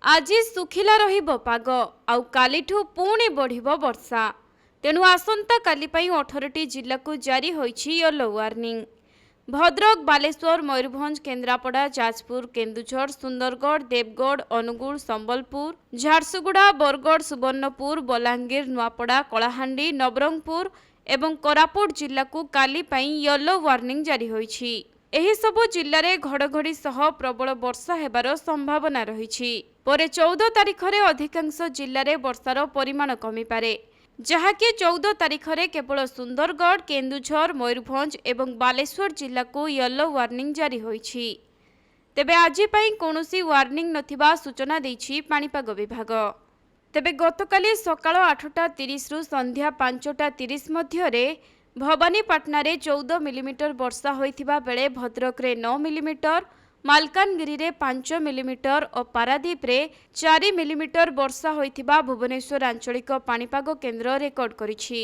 आज सुखिला रहिबो पाग आउ कालिठु पुणी बढ़िबो वर्षा। तेणु आसंता काली पई 18टी जिल्ला को जारी होईछि येलो वार्निंग। भद्रक, बालेश्वर, मयूरभंज, केन्द्रापड़ा, जाजपुर, केन्दुझर, सुंदरगढ़, देवगढ़, अनुगुल, संबलपुर, झारसुगुड़ा, बरगढ़, सुवर्णपुर, बलांगीर, नुआपड़ा, कलाहांडी, नवरंगपुर एवं कोरापुट जिल्ला को काली पई येलो वार्निंग जारी होईछि। एही सबु जिल्ला रे घड़घड़ी सह प्रबल वर्षा हेबार संभावना रहिछि। परे 14 तारिख रे अधिकांश जिल्ला रे वर्षार परिमाण कमी पारे, जहाँकि 14 तारिख रे केवल सुंदरगढ़, केन्दुझर, मयूरभंज एवं बालेश्वर जिल्ला को येलो वार्निंग जारी होईछि। तेबे आज पई कोनोसी वार्निंग नथिबा सूचना दैछि पाणीपाग विभाग। तेबे गतकाली सकाळ 8:30 रु संध्या 5:30 मध्य भवानीपाटना रे 14 मिलीमीटर वर्षा होइथिबा बेले भद्रक रे 9 मिलीमीटर, मालकानगिरी रे 5 मिलीमीटर और पारादीप रे 4 मिलीमीटर वर्षा होइथिबा भुवनेश्वर आंचलिक पाणीपाग केन्द्र रेकर्ड करिछि।